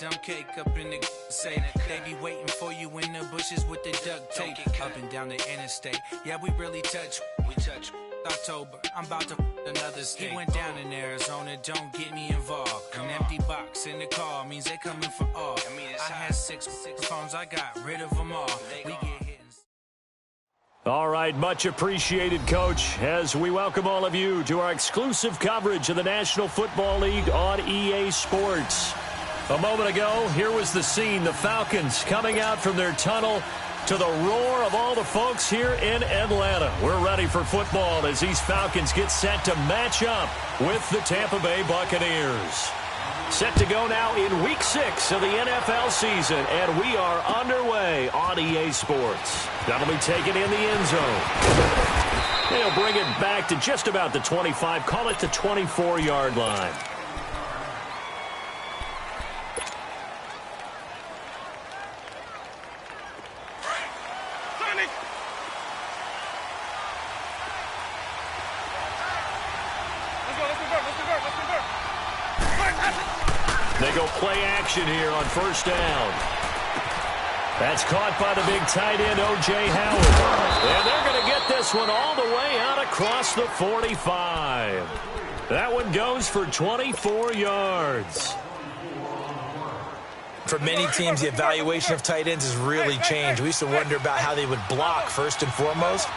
dumb cake up in the say they be waiting for you in the bushes with the duct tape up and down the interstate. Yeah, we really touch. October, I'm about to another state. He went down in Arizona, don't get me involved. An empty box in the car means they coming for all. I had six phones, I got rid of them all. We get hit. All right, much appreciated, Coach, as we welcome all of you to our exclusive coverage of the National Football League on EA Sports. A moment ago, here was the scene, the Falcons coming out from their tunnel to the roar of all the folks here in Atlanta. We're ready for football as these Falcons get set to match up with the Tampa Bay Buccaneers. Set to go now in Week 6 of the NFL season, and we are underway on EA Sports. That'll be taken in the end zone. They'll bring it back to just about the 25, call it the 24-yard line. They go play action here on first down. That's caught by the big tight end, O.J. Howard. And they're going to get this one all the way out across the 45. That one goes for 24 yards. For many teams, the evaluation of tight ends has really changed. We used to wonder about how they would block first and foremost.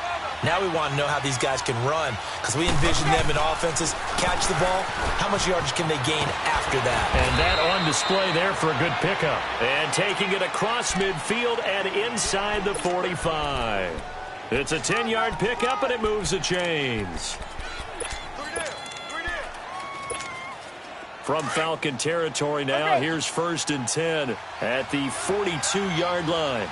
Now we want to know how these guys can run, because we envision them in offenses catch the ball. How much yardage can they gain after that? And that on display there for a good pickup. And taking it across midfield and inside the 45. It's a 10-yard pickup, and it moves the chains. From Falcon territory now, here's 1st and 10 at the 42-yard line.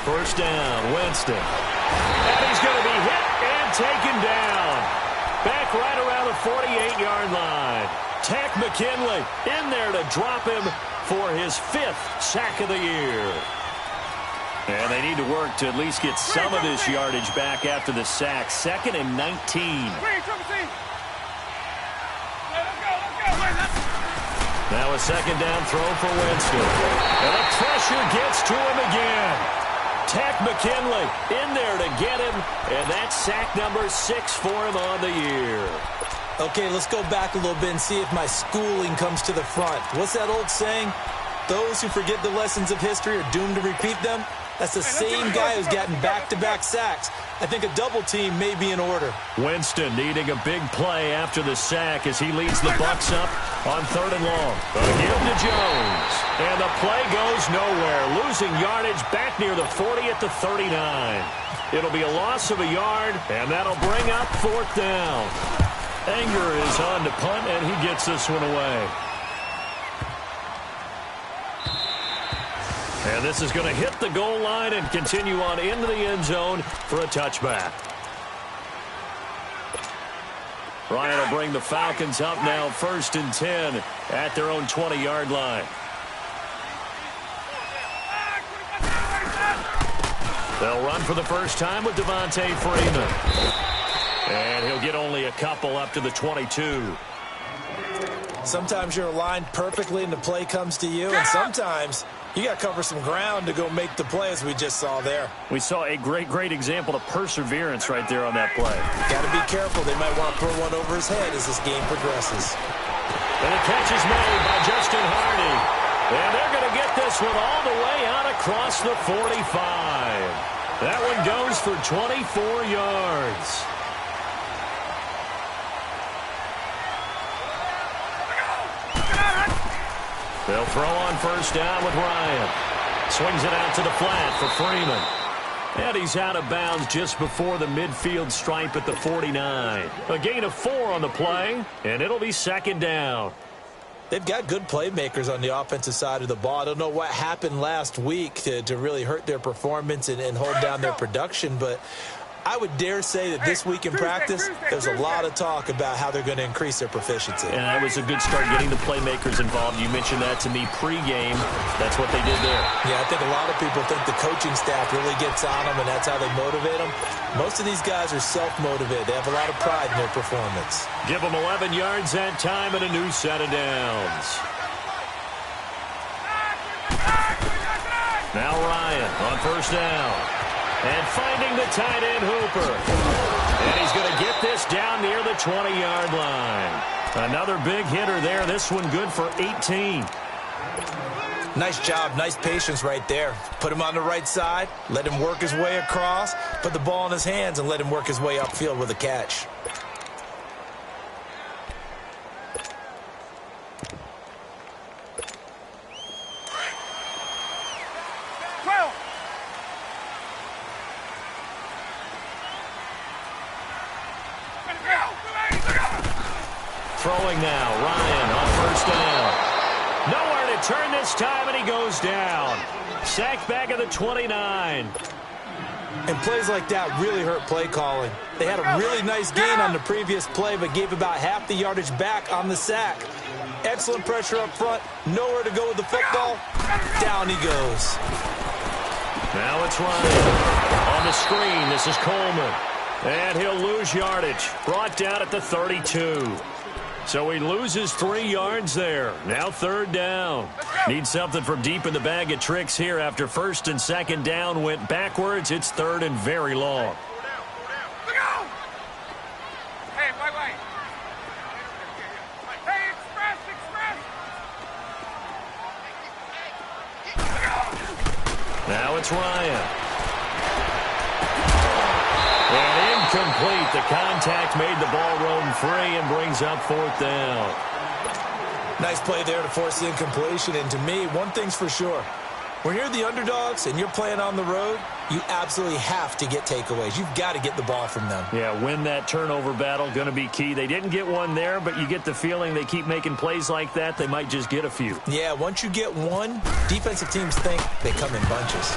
First down, Winston. And he's going to be hit and taken down. Back right around the 48-yard line. Tack McKinley in there to drop him for his 5th sack of the year. And they need to work to at least get some of this yardage back after the sack. 2nd and 19. Now a second down throw for Winston. And the pressure gets to him again. Tack McKinley in there to get him, and that's sack number 6 for him on the year. Okay, let's go back a little bit and see if my schooling comes to the front. What's that old saying? Those who forget the lessons of history are doomed to repeat them. That's the same guy who's gotten back-to-back sacks. I think a double team may be in order. Winston needing a big play after the sack as he leads the Bucs up on 3rd and long. Again to Jones. And the play goes nowhere. Losing yardage back near the 40 at the 39. It'll be a loss of a yard, and that'll bring up 4th down. Anger is on to punt, and he gets this one away. And this is going to hit the goal line and continue on into the end zone for a touchback. Ryan will bring the Falcons up now 1st and 10 at their own 20-yard line. They'll run for the first time with Devontae Freeman. And he'll get only a couple up to the 22. Sometimes you're aligned perfectly and the play comes to you, and sometimes you got to cover some ground to go make the play, as we just saw there. We saw a great example of perseverance right there on that play. Got to be careful. They might want to throw one over his head as this game progresses. And the catch is made by Justin Hardy. And they're going to get this one all the way out across the 45. That one goes for 24 yards. They'll throw on first down with Ryan. Swings it out to the flat for Freeman. And he's out of bounds just before the midfield stripe at the 49. A gain of 4 on the play, and it'll be 2nd down. They've got good playmakers on the offensive side of the ball. I don't know what happened last week to really hurt their performance and hold down their production, but I would dare say that this week in practice, there's a lot of talk about how they're going to increase their proficiency. And that was a good start, getting the playmakers involved. You mentioned that to me pregame. That's what they did there. Yeah, I think a lot of people think the coaching staff really gets on them, and that's how they motivate them. Most of these guys are self-motivated. They have a lot of pride in their performance. Give them 11 yards that time and a new set of downs. Now Ryan on first down. And finding the tight end, Hooper. And he's going to get this down near the 20-yard line. Another big hitter there. This one good for 18. Nice job. Nice patience right there. Put him on the right side. Let him work his way across. Put the ball in his hands and let him work his way upfield with a catch. Throwing now, Ryan on first down. Nowhere to turn this time, and he goes down. Sacked back at the 29. And plays like that really hurt play calling. They had a really nice gain on the previous play, but gave about half the yardage back on the sack. Excellent pressure up front. Nowhere to go with the football. Down he goes. Now it's Ryan. On the screen, this is Coleman. And he'll lose yardage. Brought down at the 32. So he loses 3 yards there. Now third down. Need something from deep in the bag of tricks here after first and second down went backwards. It's third and very long. Now it's Ryan. And incomplete. The contact made the ball roam free and brings up fourth down. Nice play there to force the incompletion. And to me, one thing's for sure. When you're the underdogs and you're playing on the road, you absolutely have to get takeaways. You've got to get the ball from them. Yeah, win that turnover battle, going to be key. They didn't get one there, but you get the feeling they keep making plays like that, they might just get a few. Yeah, once you get one, defensive teams think they come in bunches.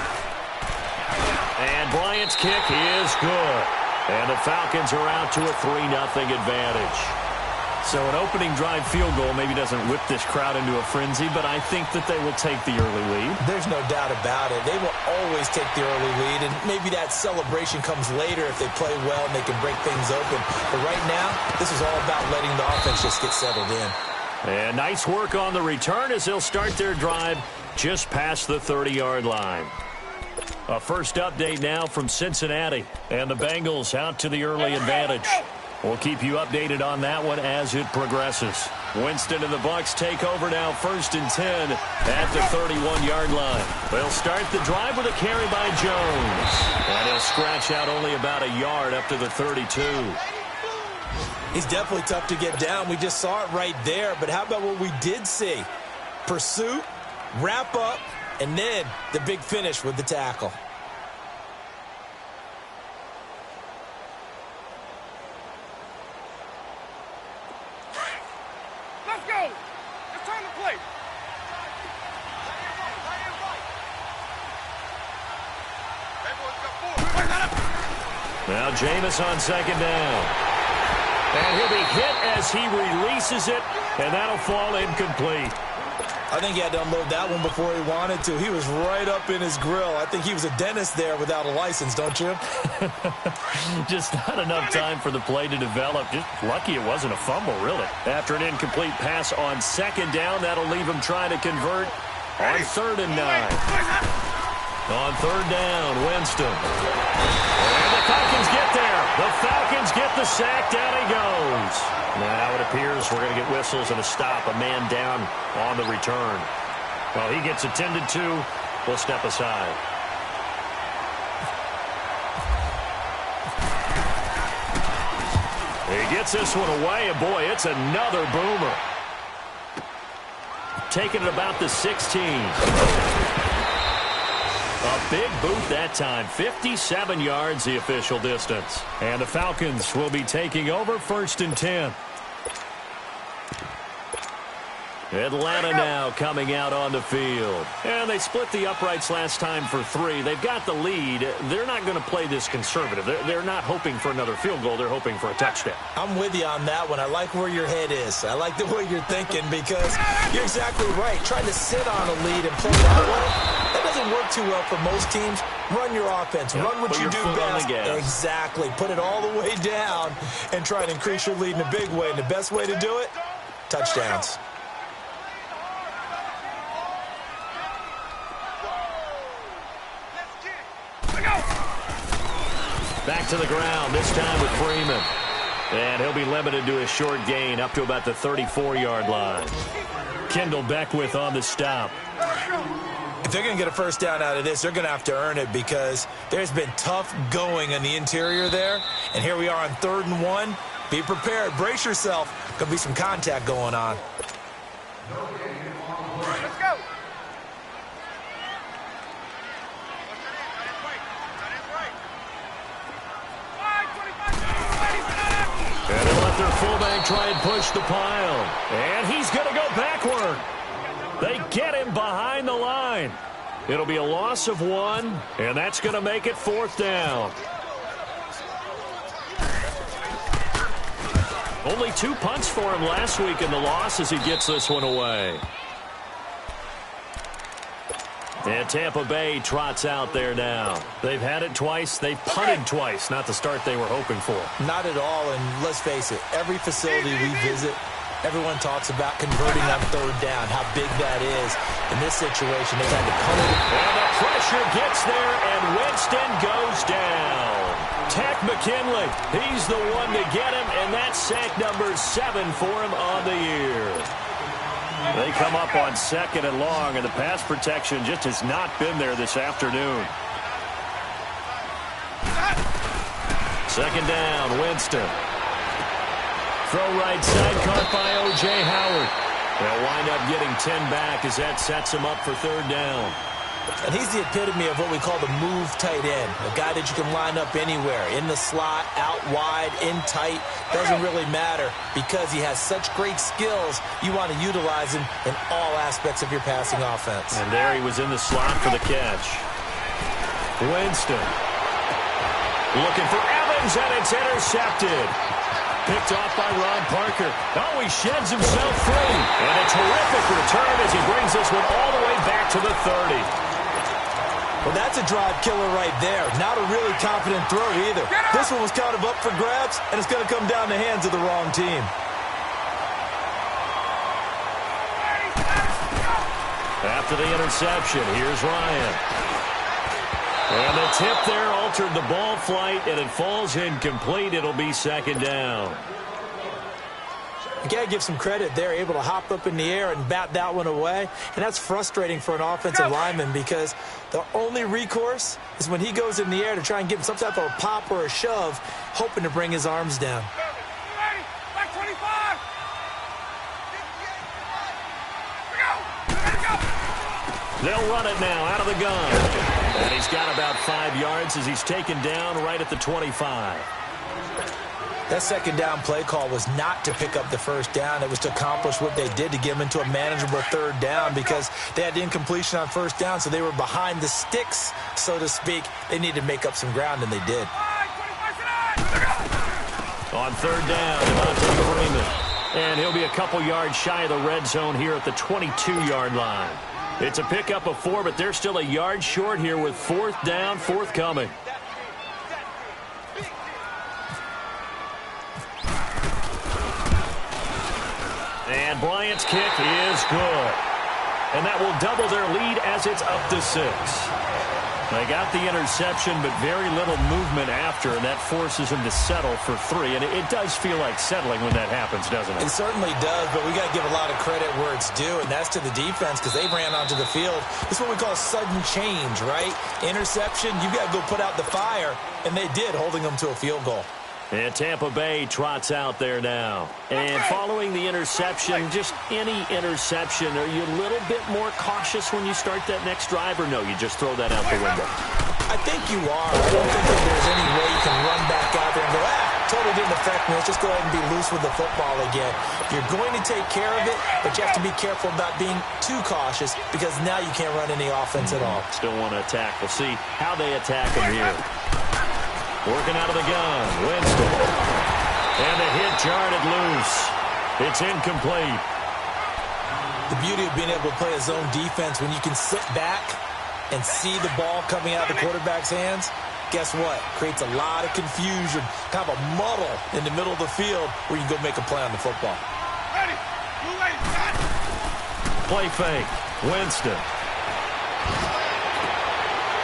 And Bryant's kick is good. And the Falcons are out to a 3-0 advantage. So an opening drive field goal maybe doesn't whip this crowd into a frenzy, but I think that they will take the early lead. There's no doubt about it. They will always take the early lead, and maybe that celebration comes later if they play well and they can break things open. But right now, this is all about letting the offense just get settled in. And nice work on the return as they'll start their drive just past the 30-yard line. A first update now from Cincinnati, and the Bengals out to the early advantage. We'll keep you updated on that one as it progresses. Winston and the Bucs take over now, 1st and 10 at the 31-yard line. They'll start the drive with a carry by Jones. And he'll scratch out only about a yard up to the 32. He's definitely tough to get down. We just saw it right there. But how about what we did see? Pursuit, wrap up, and then the big finish with the tackle. Now Jameis on second down. And he'll be hit as he releases it, and that'll fall incomplete. I think he had to unload that one before he wanted to. He was right up in his grill. I think he was a dentist there without a license, don't you? Just not enough time for the play to develop. Just lucky it wasn't a fumble, really. After an incomplete pass on second down, that'll leave him trying to convert on 3rd and 9. On 3rd down, Winston. And the Falcons get there. The Falcons get the sack. Down he goes. Now it appears we're going to get whistles and a stop. A man down on the return. Well, he gets attended to. We'll step aside. He gets this one away, and boy, it's another boomer. Taking it about the 16. A big boot that time. 57 yards the official distance. And the Falcons will be taking over 1st and 10. Atlanta now coming out on the field. And they split the uprights last time for 3. They've got the lead. They're not going to play this conservative. They're not hoping for another field goal. They're hoping for a touchdown. I'm with you on that one. I like where your head is. I like the way you're thinking because you're exactly right. Trying to sit on a lead and play that way, that doesn't work too well for most teams. Run your offense. Run what you do best. Exactly. Put it all the way down and try and increase your lead in a big way. And the best way to do it, touchdowns. Back to the ground, this time with Freeman. And he'll be limited to a short gain up to about the 34-yard line. Kendall Beckwith on the stop. If they're going to get a first down out of this, they're going to have to earn it because there's been tough going in the interior there. And here we are on 3rd and 1. Be prepared. Brace yourself. Going to be some contact going on. Let's go. And they'll let their fullback try and push the pile. And he's going to go backward. They get him behind the line. It'll be a loss of 1, and that's going to make it 4th down. Only 2 punts for him last week in the loss as he gets this one away. And Tampa Bay trots out there now. They've had it twice. They've punted twice. Not the start they were hoping for. Not at all, and let's face it, every facility we visit, everyone talks about converting on 3rd down, how big that is. In this situation, they've had to punt it. And the pressure gets there, and Winston goes down. Tech McKinley, he's the one to get him, and that's sack number 7 for him on the year. They come up on 2nd and long, and the pass protection just has not been there this afternoon. 2nd down, Winston. Throw right side, caught by O.J. Howard. They'll wind up getting 10 back as that sets him up for 3rd down. And he's the epitome of what we call the move tight end, a guy that you can line up anywhere, in the slot, out wide, in tight, doesn't really matter because he has such great skills. You want to utilize him in all aspects of your passing offense. And there he was in the slot for the catch. Winston looking for Evans, and it's intercepted. Picked off by Ron Parker. Oh, he sheds himself free. And a terrific return as he brings this one all the way back to the 30. Well, that's a drive killer right there. Not a really confident throw either. This one was kind of up for grabs, and it's going to come down the hands of the wrong team. After the interception, here's Ryan. And the tip there altered the ball flight, and it falls incomplete. It'll be 2nd down. You got to give some credit. They're able to hop up in the air and bat that one away. And that's frustrating for an offensive lineman because the only recourse is when he goes in the air to try and give him some type of a pop or a shove, hoping to bring his arms down. Back 25. They'll run it now out of the gun. And he's got about 5 yards as he's taken down right at the 25. That 2nd down play call was not to pick up the 1st down. It was to accomplish what they did to get them into a manageable 3rd down because they had the incompletion on 1st down, so they were behind the sticks, so to speak. They needed to make up some ground, and they did. On 3rd down, Devontae Freeman. And he'll be a couple yards shy of the red zone here at the 22-yard line. It's a pickup of 4, but they're still a yard short here with 4th down forthcoming. And Bryant's kick is good. And that will double their lead as it's up to 6. They got the interception, but very little movement after, and that forces them to settle for 3. And it does feel like settling when that happens, doesn't it? It certainly does, but we got to give a lot of credit where it's due, and that's to the defense because they ran onto the field. This is what we call sudden change, right? Interception, you got to go put out the fire, and they did, holding them to a field goal. And Tampa Bay trots out there now. And following the interception, just any interception, are you a little bit more cautious when you start that next drive, or no, you just throw that out the window? I think you are. I don't think that there's any way you can run back out there and go, totally didn't affect me. Let's just go ahead and be loose with the football again. You're going to take care of it, but you have to be careful about being too cautious because now you can't run any offense at all. Still want to attack. We'll see how they attack him here. Working out of the gun. Winston. And the hit jarred it loose. It's incomplete. The beauty of being able to play a zone defense when you can sit back and see the ball coming out of the quarterback's hands, guess what? Creates a lot of confusion, kind of a muddle in the middle of the field where you can go make a play on the football. Play fake. Winston.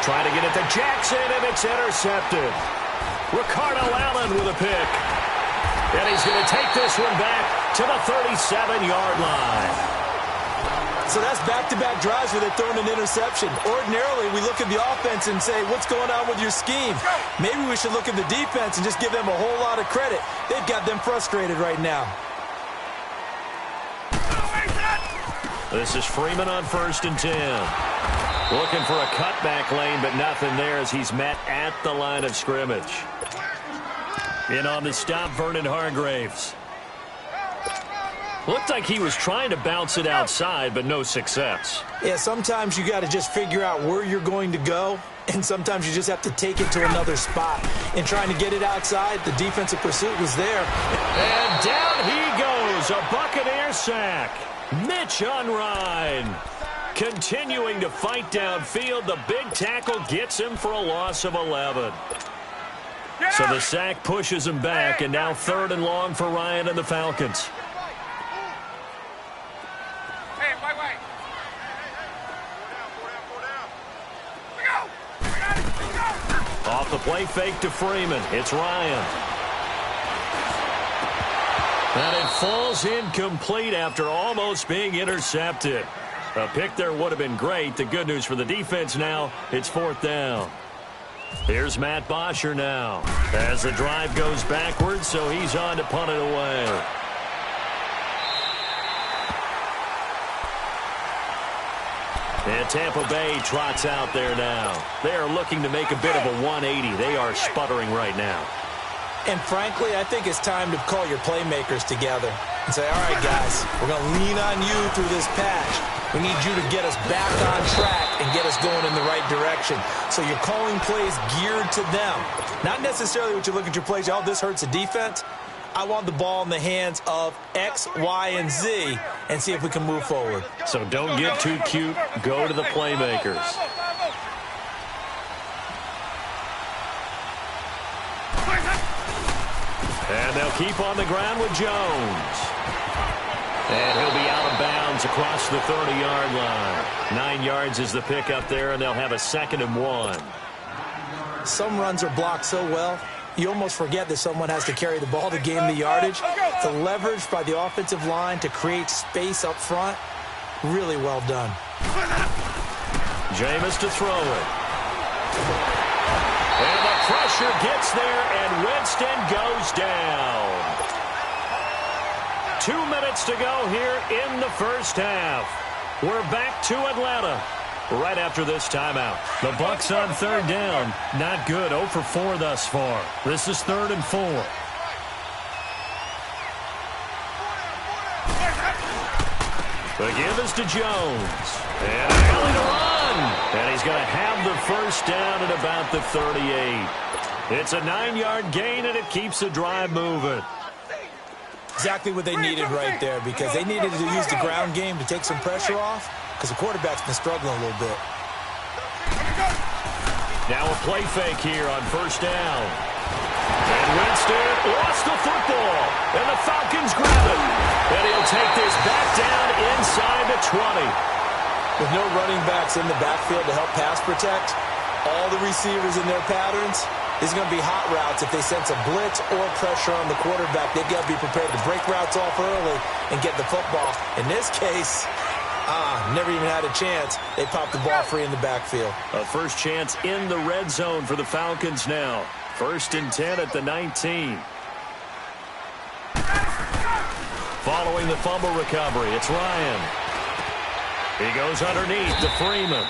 Trying to get it to Jackson, and it's intercepted. Ricardo Allen with a pick. And he's going to take this one back to the 37-yard line. So that's back-to-back drives where they're throwing an interception. Ordinarily, we look at the offense and say, what's going on with your scheme? Maybe we should look at the defense and just give them a whole lot of credit. They've got them frustrated right now. This is Freeman on 1st and 10. Looking for a cutback lane, but nothing there as he's met at the line of scrimmage. In on the stop, Vernon Hargraves. Looked like he was trying to bounce it outside, but no success. Yeah, sometimes you got to just figure out where you're going to go, and sometimes you just have to take it to another spot. In trying to get it outside, the defensive pursuit was there. And down he goes, a Buccaneer sack. Mitch Unrein continuing to fight downfield. The big tackle gets him for a loss of 11. So the sack pushes him back, and now 3rd and long for Ryan and the Falcons. Off the play fake to Freeman. It's Ryan. And it falls incomplete after almost being intercepted. A pick there would have been great. The good news for the defense now, it's 4th down. Here's Matt Bosher now as the drive goes backwards, so he's on to punt it away. And Tampa Bay trots out there now. They are looking to make a bit of a 180. They are sputtering right now. And frankly, I think it's time to call your playmakers together and say, all right, guys, we're going to lean on you through this patch. We need you to get us back on track and get us going in the right direction. So you're calling plays geared to them. Not necessarily what you look at your plays, oh, this hurts the defense. I want the ball in the hands of X, Y, and Z and see if we can move forward. So don't get too cute. Go to the playmakers. And they'll keep on the ground with Jones. And he'll be out of bounds across the 30-yard line. 9 yards is the pick up there, and they'll have a 2nd and 1. Some runs are blocked so well, you almost forget that someone has to carry the ball to gain the yardage. The leverage by the offensive line to create space up front, really well done. Jameis to throw it. And the pressure gets there, and Winston goes down. 2 minutes to go here in the first half. We're back to Atlanta right after this timeout. The Bucs on 3rd down. Not good. 0 for 4 thus far. This is 3rd and 4. The give is to Jones. And alley to run. And he's going to have the first down at about the 38. It's a 9-yard gain, and it keeps the drive moving. Exactly what they needed right there, because they needed to use the ground game to take some pressure off, because the quarterback's been struggling a little bit. Now a play fake here on 1st down. And Winston lost the football, and the Falcons grab it. And he'll take this back down inside the 20. With no running backs in the backfield to help pass protect, all the receivers in their patterns, these are going to be hot routes. If they sense a blitz or pressure on the quarterback, they've got to be prepared to break routes off early and get the football. In this case, never even had a chance. They popped the ball free in the backfield. A first chance in the red zone for the Falcons now. 1st and 10 at the 19. Following the fumble recovery, it's Ryan. He goes underneath to Freeman.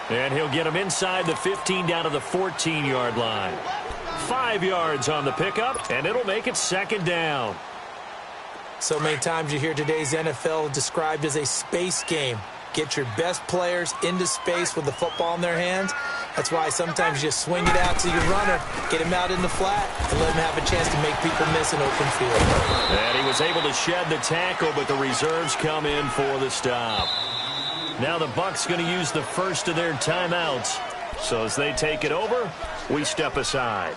And he'll get him inside the 15 down to the 14-yard line. 5 yards on the pickup, and it'll make it 2nd down. So many times you hear today's NFL described as a space game. Get your best players into space with the football in their hands. That's why sometimes you just swing it out to your runner, get him out in the flat, and let him have a chance to make people miss an open field. And he was able to shed the tackle, but the reserves come in for the stop. Now the Bucs going to use the first of their timeouts. So as they take it over, we step aside.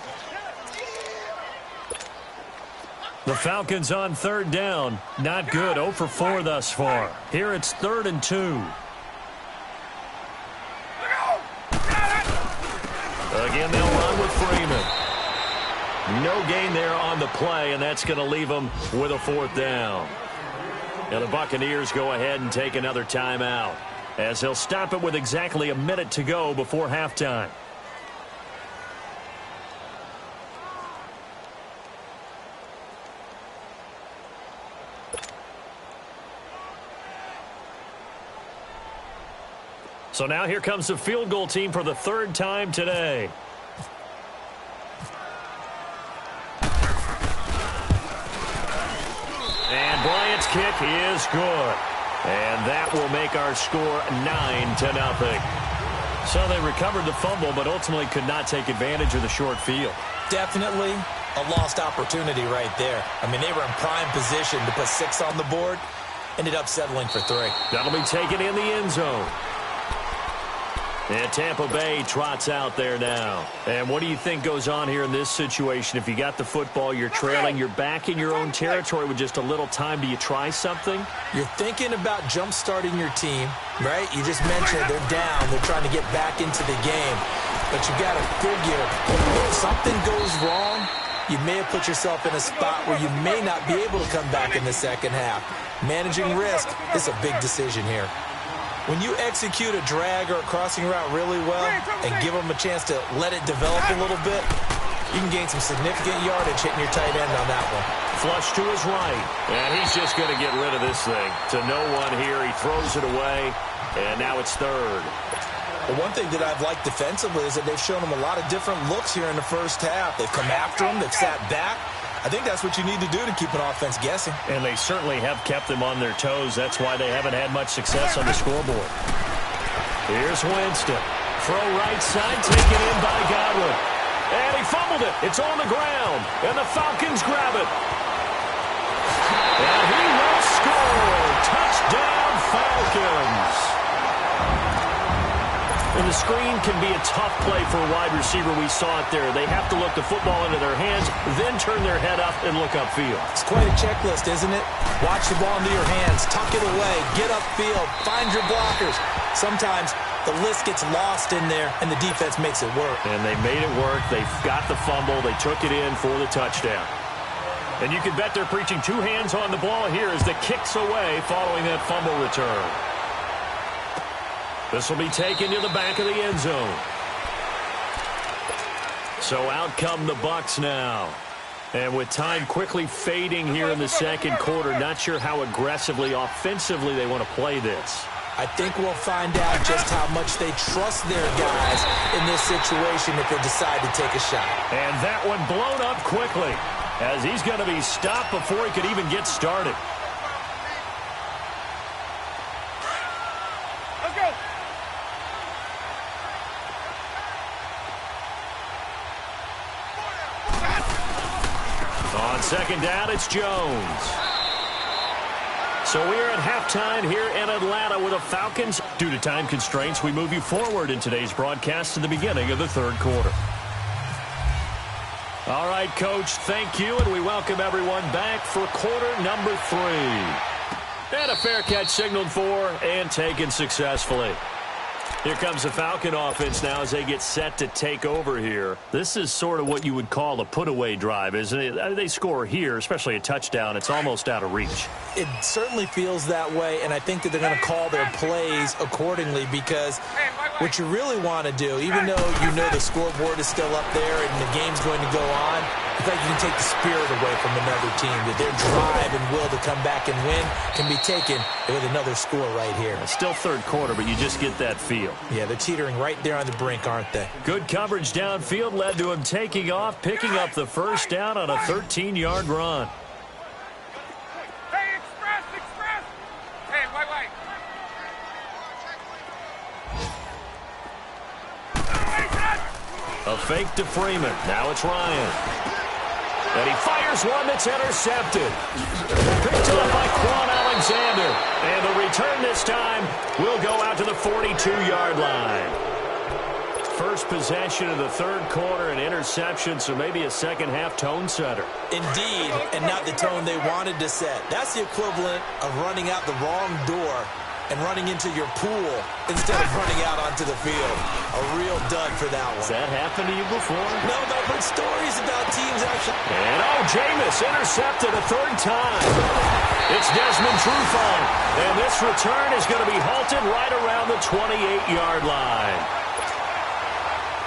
The Falcons on 3rd down. Not good. 0 for 4 thus far. Here it's 3rd and 2. Again, they'll run with Freeman. No gain there on the play, and that's going to leave them with a 4th down. Now the Buccaneers go ahead and take another timeout, as they'll stop it with exactly a minute to go before halftime. So now here comes the field goal team for the 3rd time today. And Bryant's kick is good. And that will make our score 9-0. So they recovered the fumble, but ultimately could not take advantage of the short field. Definitely a lost opportunity right there. I mean, they were in prime position to put 6 on the board. Ended up settling for 3. That'll be taken in the end zone. And Tampa Bay trots out there now. And what do you think goes on here in this situation? If you got the football, you're trailing, you're back in your own territory with just a little time. Do you try something? You're thinking about jump-starting your team, right? You just mentioned they're down. They're trying to get back into the game. But you got to figure, if something goes wrong, you may have put yourself in a spot where you may not be able to come back in the second half. Managing risk is a big decision here. When you execute a drag or a crossing route really well and give them a chance to let it develop a little bit, you can gain some significant yardage hitting your tight end on that one. Flush to his right, and he's just going to get rid of this thing. To no one here, he throws it away, and now it's 3rd. Well, one thing that I've liked defensively is that they've shown him a lot of different looks here in the first half. They've come after him, they've sat back. I think that's what you need to do to keep an offense guessing. And they certainly have kept them on their toes. That's why they haven't had much success on the scoreboard. Here's Winston. Throw right side, taken in by Godwin. And he fumbled it. It's on the ground. And the Falcons grab it. And he will score. Touchdown, Falcons. And the screen can be a tough play for a wide receiver. We saw it there. They have to look the football into their hands, then turn their head up and look upfield. It's quite a checklist, isn't it? Watch the ball into your hands, tuck it away, get upfield, find your blockers. Sometimes the list gets lost in there, and the defense makes it work. And they made it work. They got the fumble. They took it in for the touchdown. And you can bet they're preaching 2 hands on the ball here as the kick's away following that fumble return. This will be taken to the back of the end zone. So out come the Bucs now. And with time quickly fading here in the second quarter, not sure how aggressively, offensively they want to play this. I think we'll find out just how much they trust their guys in this situation if they decide to take a shot. And that one blown up quickly as he's going to be stopped before he could even get started. Let's go. On second down, it's Jones. So we're at halftime here in Atlanta with the Falcons. Due to time constraints, we move you forward in today's broadcast to the beginning of the 3rd quarter. All right, Coach, thank you, and we welcome everyone back for quarter number 3. And a fair catch signaled for and taken successfully. Here comes the Falcon offense now as they get set to take over here. This is sort of what you would call a put-away drive, isn't it? They score here, especially a touchdown. It's almost out of reach. It certainly feels that way, and I think that they're going to call their plays accordingly because What you really want to do, even though you know the scoreboard is still up there and the game's going to go on, in fact, you can take the spirit away from another team, that their drive and will to come back and win can be taken with another score right here. It's still third quarter, but you just get that feel. Yeah, they're teetering right there on the brink, aren't they? Good coverage downfield led to him taking off, picking up the first down on a 13-yard run. Hey, express! Hey, wait. A fake to Freeman. Now it's Ryan. And he fires one that's intercepted. Picked up by Quan Alexander. And the return this time will go out to the 42-yard line. First possession of the third quarter, an interception, so maybe a second-half tone setter. Indeed, and not the tone they wanted to set. That's the equivalent of running out the wrong door and running into your pool instead of running out onto the field. A real dud for that one. Has that happened to you before? No, but I've heard stories about teams actually. And Jameis intercepted a third time. It's Desmond Trufant, and this return is going to be halted right around the 28-yard line.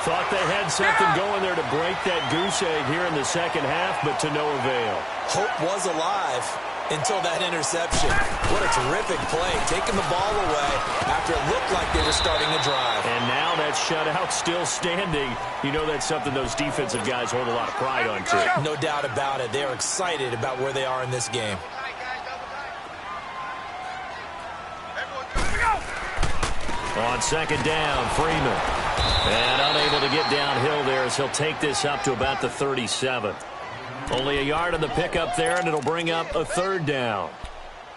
Thought they had something going there to break that goose egg here in the second half, but to no avail. Hope was alive until that interception. What a terrific play, taking the ball away after it looked like they were starting a drive. And now that shutout still standing. You know that's something those defensive guys hold a lot of pride on, too. No doubt about it. They are excited about where they are in this game. On second down, Freeman. And unable to get downhill there as he'll take this up to about the 37. Only a yard on the pickup there, and it'll bring up a third down.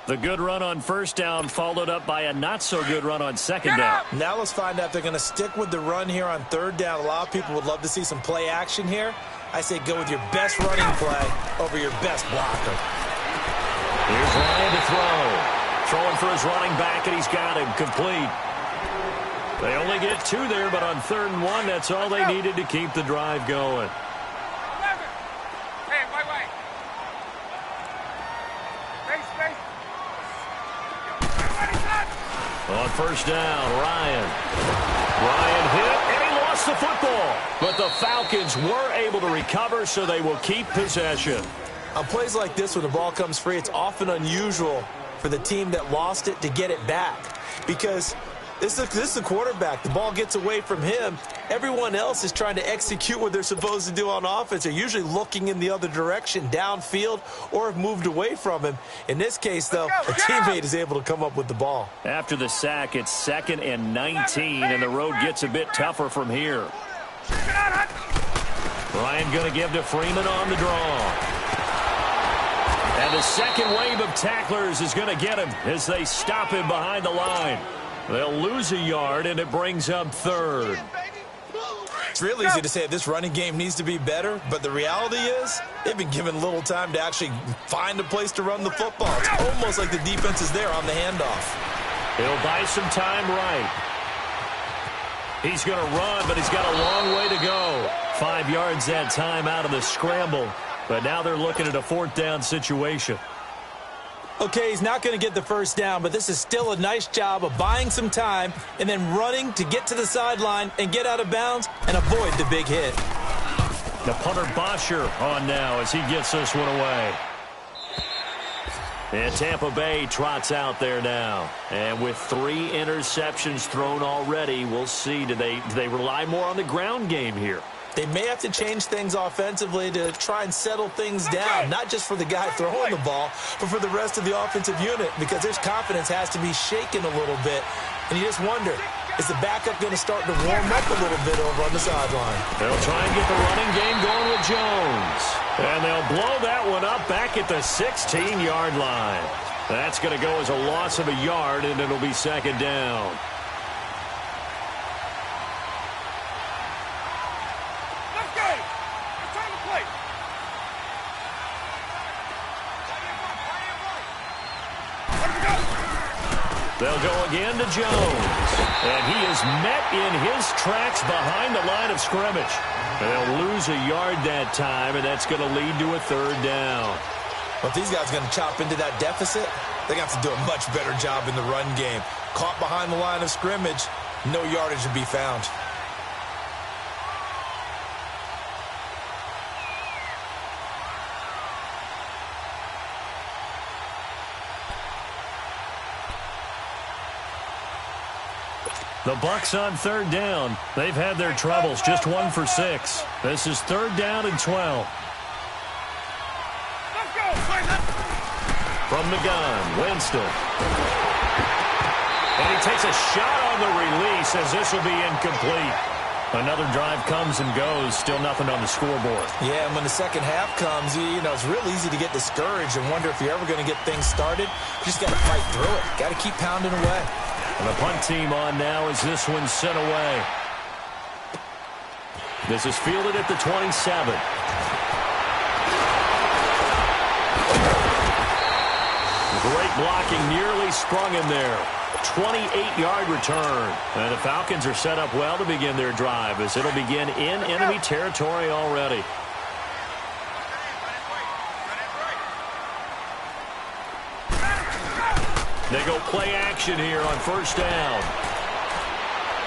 The good run on first down followed up by a not-so-good run on second down. Now let's find out if they're going to stick with the run here on third down. A lot of people would love to see some play action here. I say go with your best running play over your best blocker. Here's Ryan to throw. Throwing for his running back, and he's got him complete. They only get two there, but on 3rd and 1, that's all they needed to keep the drive going. Hey, wait. Space. On first down, Ryan hit, and he lost the football. But the Falcons were able to recover, so they will keep possession. On plays like this, when the ball comes free, it's often unusual for the team that lost it to get it back. Because this is the quarterback. The ball gets away from him. Everyone else is trying to execute what they're supposed to do on offense. They're usually looking in the other direction, downfield, or have moved away from him. In this case, though, a teammate is able to come up with the ball. After the sack, it's 2nd and 19, and the road gets a bit tougher from here. Ryan going to give to Freeman on the draw. And the second wave of tacklers is going to get him as they stop him behind the line. They'll lose a yard, and it brings up 3rd. It's real easy to say this running game needs to be better, but the reality is they've been given little time to actually find a place to run the football. It's almost like the defense is there on the handoff. He'll buy some time right. He's going to run, but he's got a long way to go. 5 yards that time out of the scramble, but now they're looking at a 4th down situation. Okay, he's not going to get the first down, but this is still a nice job of buying some time and then running to get to the sideline and get out of bounds and avoid the big hit. The punter Bosher on now as he gets this one away. And Tampa Bay trots out there now. And with 3 interceptions thrown already, we'll see. Do they rely more on the ground game here? They may have to change things offensively to try and settle things down, not just for the guy throwing the ball, but for the rest of the offensive unit, because his confidence has to be shaken a little bit. And you just wonder, is the backup going to start to warm up a little bit over on the sideline? They'll try and get the running game going with Jones. And they'll blow that one up back at the 16-yard line. That's going to go as a loss of a yard, and it'll be 2nd down. They'll go again to Jones. And he is met in his tracks behind the line of scrimmage. And they'll lose a yard that time, and that's going to lead to a 3rd down. Well, if these guys are going to chop into that deficit, they got to do a much better job in the run game. Caught behind the line of scrimmage, No yardage to be found. The Bucs on third down. They've had their troubles, just 1 for 6. This is third down and 12. Let's go. From the gun, Winston. And he takes a shot on the release as this will be incomplete. Another drive comes and goes, still nothing on the scoreboard. Yeah, and when the second half comes, you know, it's real easy to get discouraged and wonder if you're ever going to get things started. You just got to fight through it. Got to keep pounding away. And the punt team on now as this one's sent away. This is fielded at the 27. Great blocking, nearly sprung him there. 28-yard return. And the Falcons are set up well to begin their drive as it'll begin in enemy territory already. They go play action here on first down.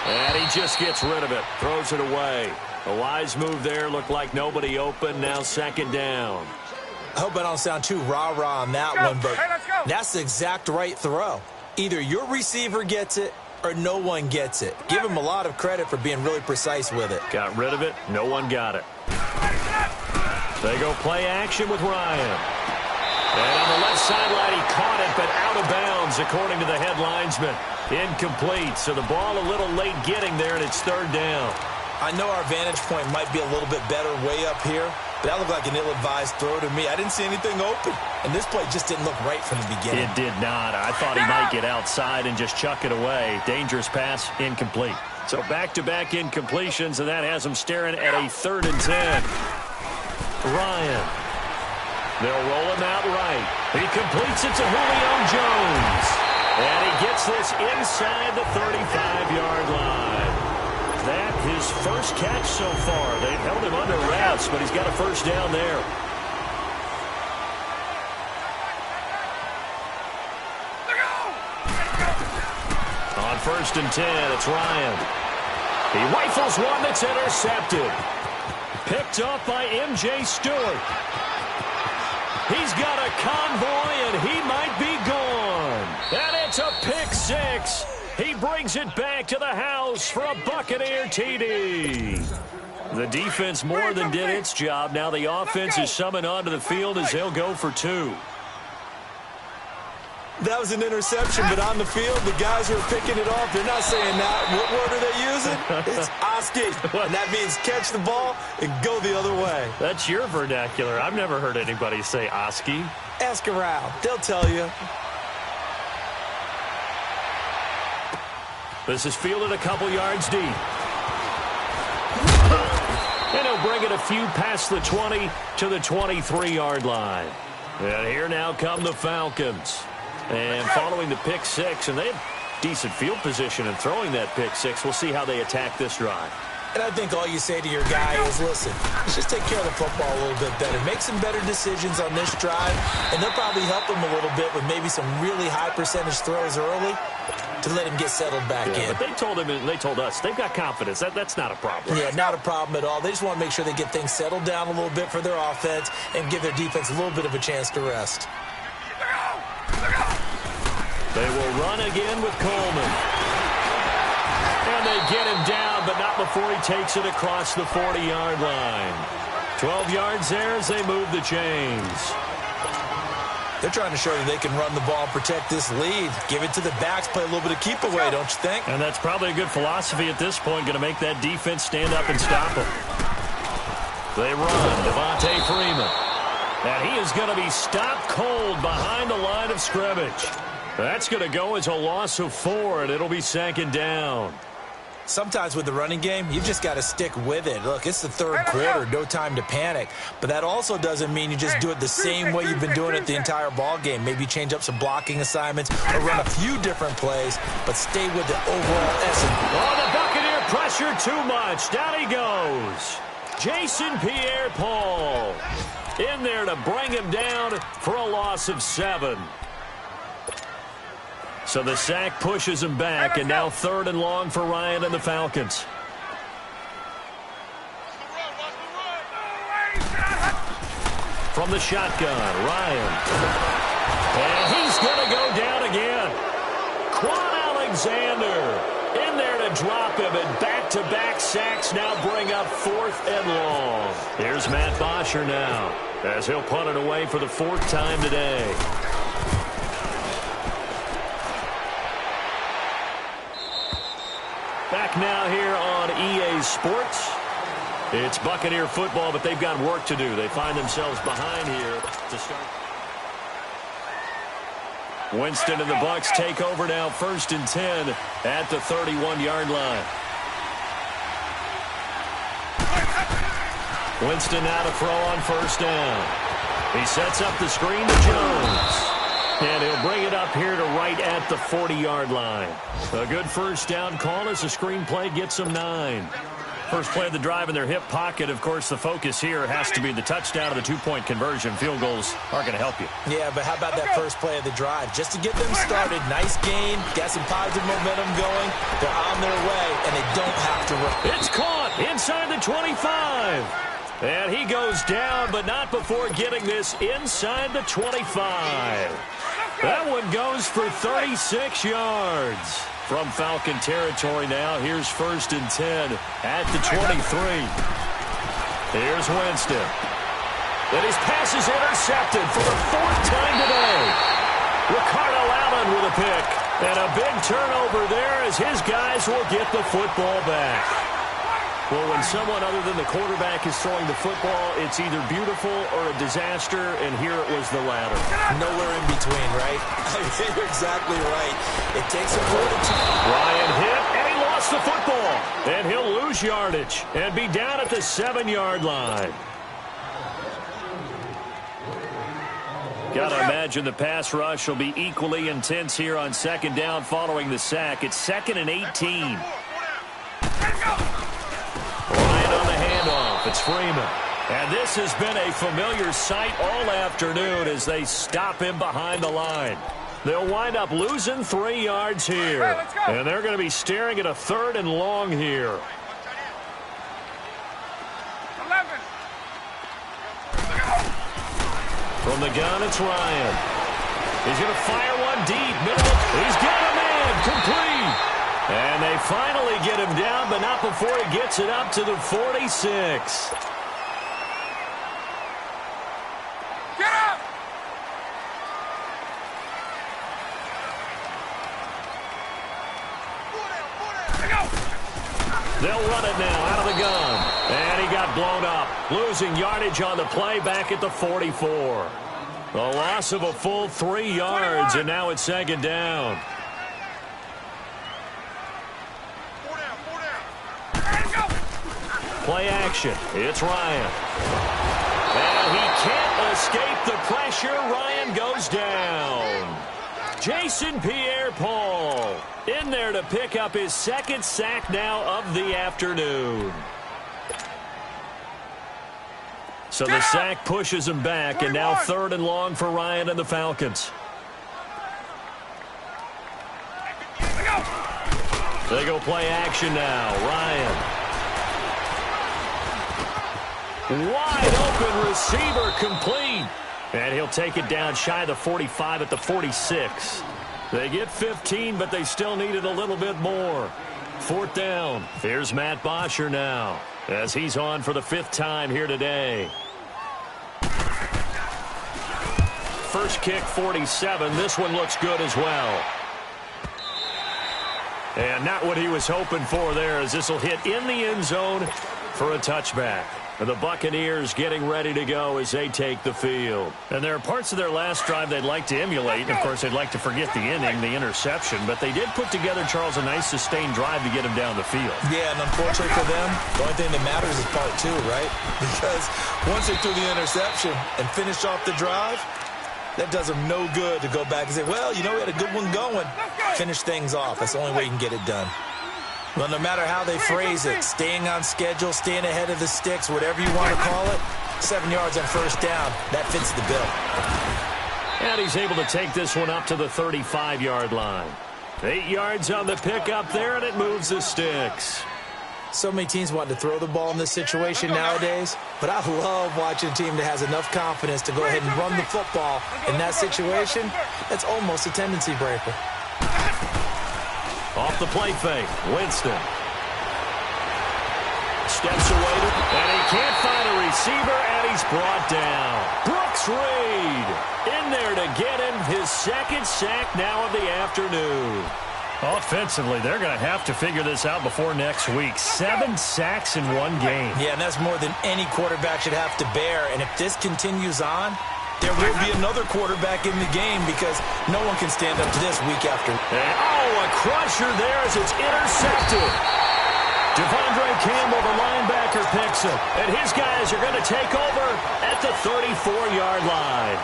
And he just gets rid of it. Throws it away. A wise move there. Looked like nobody open. Now second down. I hope I don't sound too rah-rah on that one, but that's the exact right throw. Either your receiver gets it or no one gets it. Give him a lot of credit for being really precise with it. Got rid of it. No one got it. They go play action with Ryan. And on the left sideline, he caught it, but out of bounds, according to the head linesman. Incomplete, so the ball a little late getting there, and it's third down. I know our vantage point might be a little bit better way up here, but that looked like an ill-advised throw to me. I didn't see anything open, and this play just didn't look right from the beginning. It did not. I thought he might get outside and just chuck it away. Dangerous pass, incomplete. So back-to-back incompletions, and that has him staring at a 3rd and 10. Ryan. They'll roll him out right. He completes it to Julio Jones. And he gets this inside the 35-yard line. That his first catch so far. They've held him under wraps, but he's got a first down there. On 1st and 10, it's Ryan. He rifles one that's intercepted. Picked up by M.J. Stewart. He's got a convoy, and he might be gone. And it's a pick 6. He brings it back to the house for a Buccaneer TD. The defense more than did its job. Now the offense is summoned onto the field as they'll go for 2. That was an interception, but on the field, the guys who are picking it off, they're not saying that. What word are they using? It's Oski. And that means catch the ball and go the other way. That's your vernacular. I've never heard anybody say Oski. Ask around. They'll tell you. This is fielded a couple yards deep. And he'll bring it a few past the 20 to the 23-yard line. And here now come the Falcons. And following the pick 6, and they have decent field position in throwing that pick 6. We'll see how they attack this drive. And I think all you say to your guy is, listen, let's just take care of the football a little bit better. Make some better decisions on this drive, and they'll probably help him a little bit with maybe some really high percentage throws early to let him get settled back in. But they told him and they told us they've got confidence. That's not a problem. Yeah, not a problem at all. They just want to make sure they get things settled down a little bit for their offense and give their defense a little bit of a chance to rest. They will run again with Coleman. And they get him down, but not before he takes it across the 40-yard line. 12 yards there as they move the chains. They're trying to show you they can run the ball and protect this lead. Give it to the backs, play a little bit of keep away, don't you think? And that's probably a good philosophy at this point, going to make that defense stand up and stop them. They run, Devontae Freeman. And he is going to be stopped cold behind the line of scrimmage. That's going to go as a loss of 4, and it'll be 2nd down. Sometimes with the running game, you've just got to stick with it. Look, it's the 3rd quarter, no time to panic. But that also doesn't mean you just do it the same way you've been doing it the entire ball game. Maybe change up some blocking assignments or run a few different plays, but stay with the overall essence. Oh, the Buccaneer pressure too much. Down he goes. Jason Pierre-Paul in there to bring him down for a loss of 7. So the sack pushes him back, and now 3rd and long for Ryan and the Falcons. From the shotgun, Ryan. And he's going to go down again. Quan Alexander in there to drop him, and back-to-back sacks now bring up 4th and long. Here's Matt Bosher now, as he'll punt it away for the 4th time today. Back now here on EA Sports. It's Buccaneer football, but they've got work to do. They find themselves behind here to start. Winston and the Bucs take over now, 1st and 10 at the 31-yard line. Winston now to throw on 1st down. He sets up the screen to Jones. And he'll bring it up here to right at the 40-yard line. A good 1st down call as the screen play gets them 9. First play of the drive in their hip pocket. Of course, the focus here has to be the touchdown of the 2-point conversion. Field goals aren't going to help you. Yeah, but how about that first play of the drive? Just to get them started. Nice game. Got some positive momentum going. They're on their way, and they don't have to run. It's caught inside the 25. And he goes down, but not before getting this inside the 25. That one goes for 36 yards. From Falcon territory now, here's 1st and 10 at the 23. Here's Winston. And his pass is intercepted for the 4th time today. Ricardo Allen with a pick. And a big turnover there as his guys will get the football back. Well, when someone other than the quarterback is throwing the football, it's either beautiful or a disaster, and here it was the latter. Nowhere in between, right? You're exactly right. It takes a fortitude. Ryan hit, and he lost the football. And he'll lose yardage and be down at the 7-yard line. Got to imagine the pass rush will be equally intense here on 2nd down following the sack. It's 2nd and 18. Ryan on the handoff. It's Freeman. And this has been a familiar sight all afternoon as they stop him behind the line. They'll wind up losing 3 yards here. And they're going to be staring at a 3rd and long here. 11. From the gun, it's Ryan. He's going to fire one deep. Middle. He's got a man. Complete. And they finally get him down, but not before he gets it up to the 46. Get up! They'll run it now out of the gun. And he got blown up. Losing yardage on the play back at the 44. A loss of a full 3 yards, and now it's 2nd down. Play action. It's Ryan. And he can't escape the pressure. Ryan goes down. Jason Pierre-Paul in there to pick up his 2nd sack now of the afternoon. So the sack pushes him back, and now 3rd and long for Ryan and the Falcons. They go play action now. Ryan. Wide open receiver complete. And he'll take it down shy of the 45 at the 46. They get 15, but they still needed a little bit more. 4th down. Here's Matt Bosher now as he's on for the 5th time here today. First kick, 47. This one looks good as well. And not what he was hoping for there, as this will hit in the end zone for a touchback. The Buccaneers getting ready to go as they take the field. And there are parts of their last drive they'd like to emulate. And, of course, they'd like to forget the inning, the interception. But they did put together, Charles, a nice sustained drive to get him down the field. Yeah, and unfortunately for them, the only thing that matters is part 2, right? Because once they threw the interception and finished off the drive, that does them no good to go back and say, well, you know, we had a good one going. Finish things off. That's the only way you can get it done. Well, no matter how they phrase it, staying on schedule, staying ahead of the sticks, whatever you want to call it, 7 yards on 1st down, that fits the bill. And he's able to take this one up to the 35-yard line. 8 yards on the pickup there, and it moves the sticks. So many teams want to throw the ball in this situation nowadays, but I love watching a team that has enough confidence to go ahead and run the football in that situation. That's almost a tendency breaker. Off the play fake, Winston. Steps away, and he can't find a receiver, and he's brought down. Brooks Reed in there to get him his second sack now of the afternoon. Offensively, they're going to have to figure this out before next week. 7 sacks in one game. Yeah, and that's more than any quarterback should have to bear. And if this continues on, there will be another quarterback in the game because no one can stand up to this week after. And, a crusher there as it's intercepted. Devondre Campbell, the linebacker, picks him. And his guys are going to take over at the 34-yard line.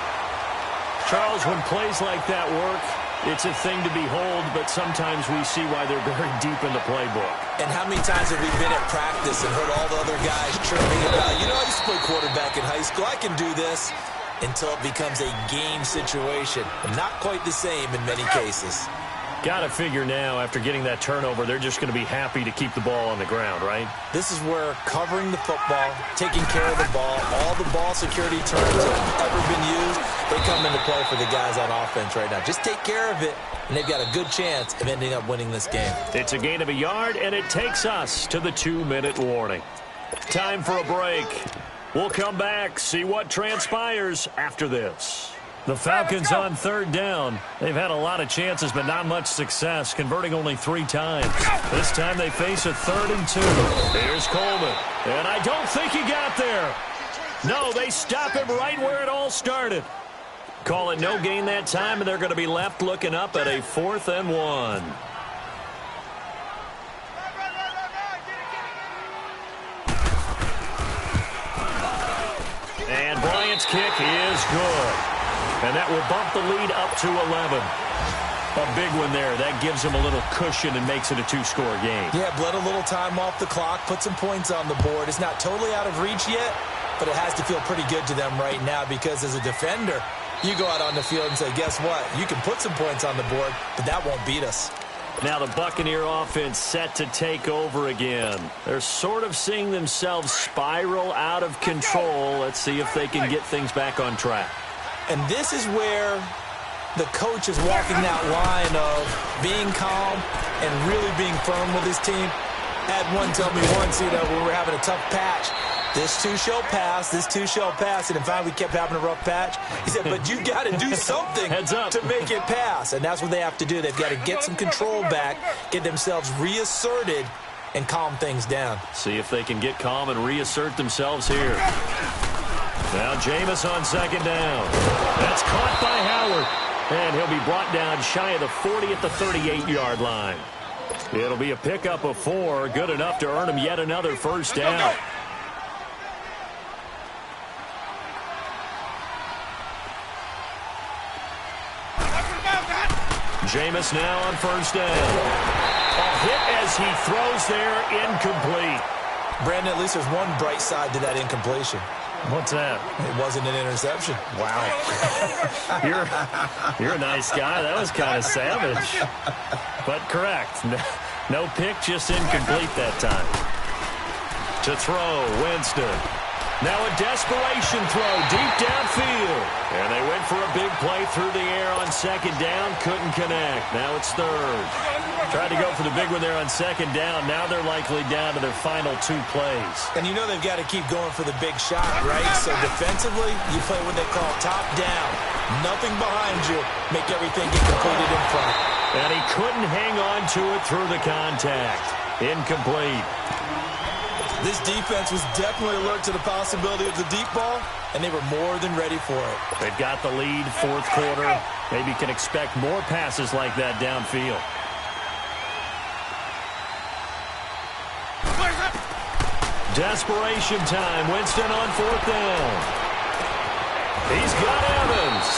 Charles, when plays like that work, it's a thing to behold, but sometimes we see why they're very deep in the playbook. And how many times have we been at practice and heard all the other guys chirping about, I used to play quarterback in high school, I can do this, until it becomes a game situation. And not quite the same in many cases. Got to figure now, after getting that turnover, they're just going to be happy to keep the ball on the ground, right? This is where covering the football, taking care of the ball, all the ball security terms that have ever been used, they come into play for the guys on offense right now. Just take care of it, and they've got a good chance of ending up winning this game. It's a gain of a yard, and it takes us to the 2-minute warning. Time for a break. We'll come back, see what transpires after this. The Falcons on third down. They've had a lot of chances, but not much success, converting only 3 times. This time they face a 3rd and 2. Here's Coleman. And I don't think he got there. No, they stop him right where it all started. Call it no gain that time, and they're going to be left looking up at a 4th and 1. And Bryant's kick is good. And that will bump the lead up to 11. A big one there. That gives them a little cushion and makes it a 2-score game. Yeah, bled a little time off the clock, put some points on the board. It's not totally out of reach yet, but it has to feel pretty good to them right now because as a defender, you go out on the field and say, guess what? You can put some points on the board, but that won't beat us. Now the Buccaneer offense set to take over again. They're sort of seeing themselves spiral out of control. Let's see if they can get things back on track. And this is where the coach is walking that line of being calm and really being firm with his team. Had one tell me once, when we were having a tough patch, this too shall pass, this too shall pass. And in fact, we kept having a rough patch. He said, but you got to do something to make it pass. And that's what they have to do. They've got to get some control back, get themselves reasserted, and calm things down. See if they can get calm and reassert themselves here. Now Jameis on 2nd down. That's caught by Howard. And he'll be brought down shy of the 40 at the 38-yard line. It'll be a pickup of 4. Good enough to earn him yet another 1st down. Jameis now on 1st down. A hit as he throws there, incomplete. Brandon, at least there's one bright side to that incompletion. What's that? It wasn't an interception. Wow. You're a nice guy. That was kind of savage. But correct. No pick, just incomplete that time. To throw, Winston. Now a desperation throw deep downfield. And they went for a big play through the air on 2nd down. Couldn't connect. Now it's 3rd. Tried to go for the big one there on 2nd down. Now they're likely down to their final 2 plays. And you know they've got to keep going for the big shot, right? So defensively, you play what they call top down. Nothing behind you. Make everything get completed in front. And he couldn't hang on to it through the contact. Incomplete. This defense was definitely alert to the possibility of the deep ball, and they were more than ready for it. They've got the lead, 4th quarter. Maybe can expect more passes like that downfield. Desperation time. Winston on 4th down. He's got Evans.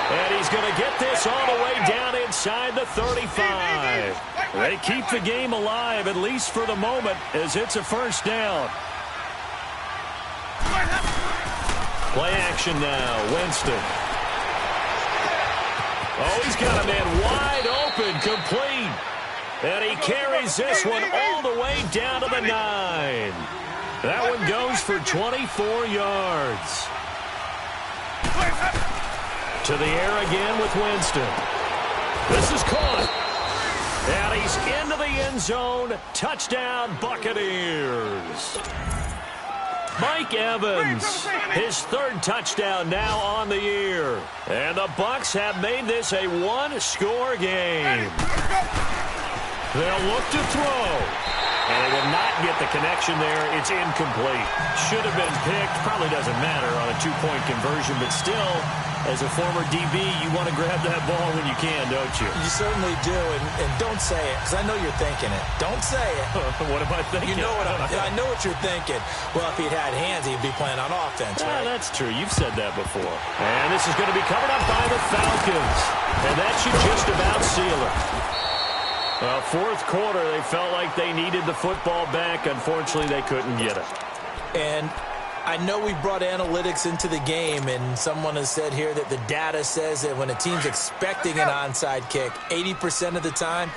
And he's going to get this all the way down inside the 35. They keep the game alive, at least for the moment, as it's a 1st down. Play action now. Winston. Oh, he's got a man wide open, complete. And he carries this one all the way down to the 9. That one goes for 24 yards. To the air again with Winston. This is caught. And he's into the end zone. Touchdown, Buccaneers. Mike Evans, his 3rd touchdown now on the year. And the Bucs have made this a 1-score game. They'll look to throw. And they will not get the connection there. It's incomplete. Should have been picked. Probably doesn't matter on a 2-point conversion, but still, as a former DB, you want to grab that ball when you can, don't you? You certainly do, and don't say it, because I know you're thinking it. Don't say it. What am I thinking? You know I know what you're thinking. Well, if he'd had hands, he'd be playing on offense, right? That's true. You've said that before. And this is going to be covered up by the Falcons. And that should just about seal it. Well, 4th quarter, they felt like they needed the football back. Unfortunately, they couldn't get it. And I know we brought analytics into the game, and someone has said here that the data says that when a team's expecting an onside kick, 80% of the time,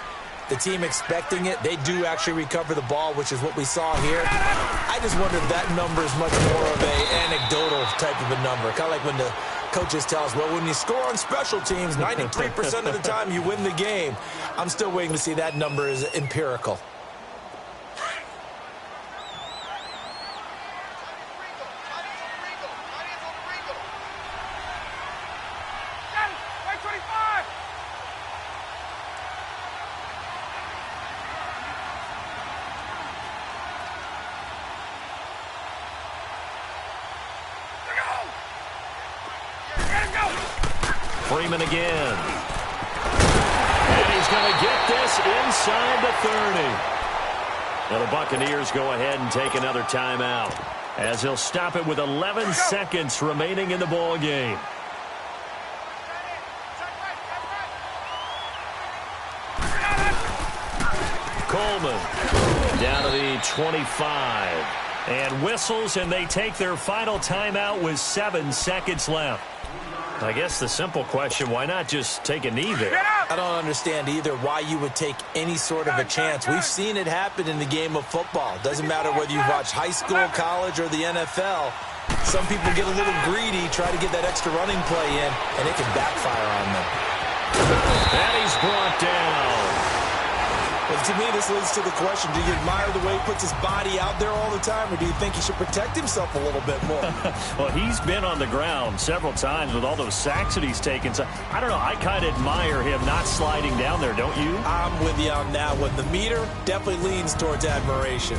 the team expecting it, they do actually recover the ball, which is what we saw here. I just wonder if that number is much more of an anecdotal type of a number. Kind of like when the coaches tell us, well, when you score on special teams, 93% of the time you win the game. I'm still waiting to see that number is empirical. Freeman again. And he's going to get this inside the 30. Now the Buccaneers go ahead and take another timeout as he'll stop it with 11 seconds remaining in the ball game. Coleman down to the 25. And whistles, and they take their final timeout with 7 seconds left. I guess the simple question, why not just take a knee there? I don't understand either why you would take any sort of a chance. We've seen it happen in the game of football. Doesn't matter whether you watch high school, college, or the NFL. Some people get a little greedy, try to get that extra running play in, and it can backfire on them. And he's brought down. Well, to me, this leads to the question, do you admire the way he puts his body out there all the time, or do you think he should protect himself a little bit more? Well, he's been on the ground several times with all those sacks that he's taken. So, I don't know, I kind of admire him not sliding down there, don't you? I'm with you on that one. The meter definitely leans towards admiration.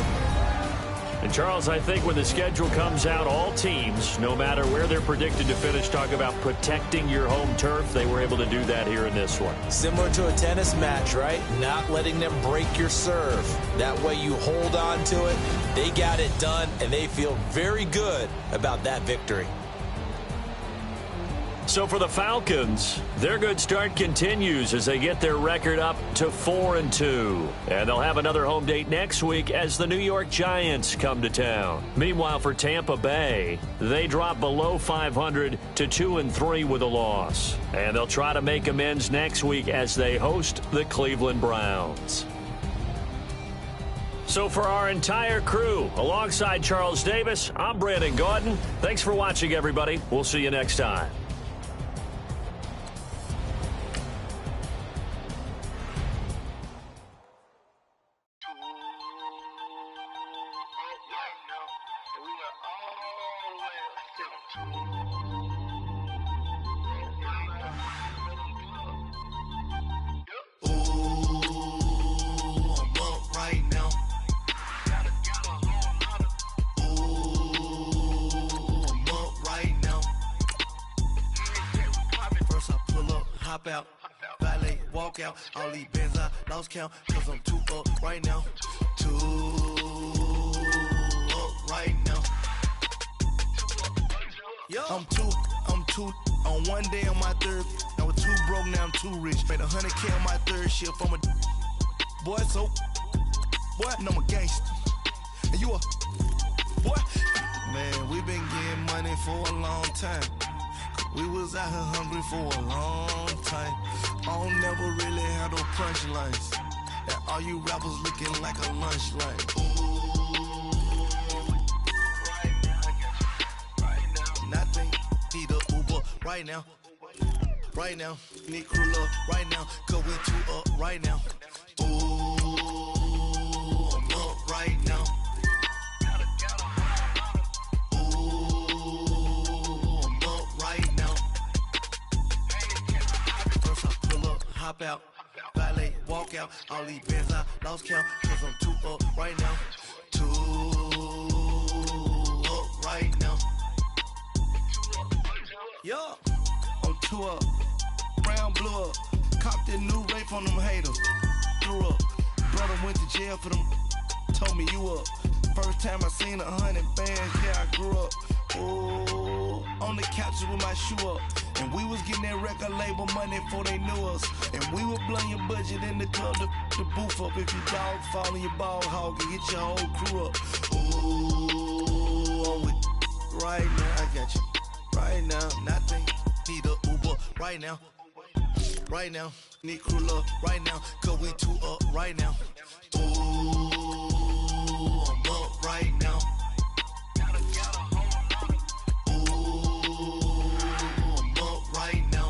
And, Charles, I think when the schedule comes out, all teams, no matter where they're predicted to finish, talk about protecting your home turf. They were able to do that here in this one. Similar to a tennis match, right? Not letting them break your serve. That way you hold on to it. They got it done, and they feel very good about that victory. So for the Falcons, their good start continues as they get their record up to 4-2. And they'll have another home date next week as the New York Giants come to town. Meanwhile, for Tampa Bay, they drop below 500 to 2-3 with a loss. And they'll try to make amends next week as they host the Cleveland Browns. So for our entire crew, alongside Charles Davis, I'm Brandon Gaudin. Thanks for watching, everybody. We'll see you next time. Out, valet, walk out, all these bands I lost count, cause I'm too up right now, too up right now. I'm too, on one day on my third, I was too broke, now I'm too rich, made 100K on my third shift, I'm a boy, so, boy, and I'm a gangster, and you a, boy, man, we been getting money for a long time. We was out here hungry for a long time. I don't never really have no punchlines. And all you rappers looking like a lunch line. Nothing, need a Uber right now. Right now, need crew love right now. Cause we two up right now. Ooh, I'm up right now. Ooh, I'm up right now. First I pull up, hop out, valet, walk out. All these bands I lost count. Cause I'm two up right now. Two up right now. Yeah, I'm two up. Brown blew up. Copped that new rape on them haters. Threw up. Brother went to jail for them. Told me you up. First time I seen 100 bands, yeah, I grew up. Ooh, on the couches with my shoe up. And we was getting that record label money before they knew us. And we would blow your budget in the club to booth up. If you dog fall in your ball hog and get your whole crew up. Ooh, I'm with right now. I got you right now. Nothing. Need a Uber right now. Right now, need crew love right now, cause we two up right now. Ooh, I'm up right now. Ooh, I'm up right now.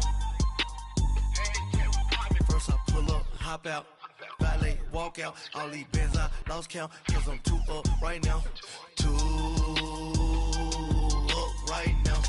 First I pull up, hop out, valet, walk out. All these bands I lost count, cause I'm two up right now. Two up right now.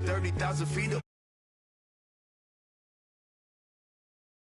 $30,000 feet up.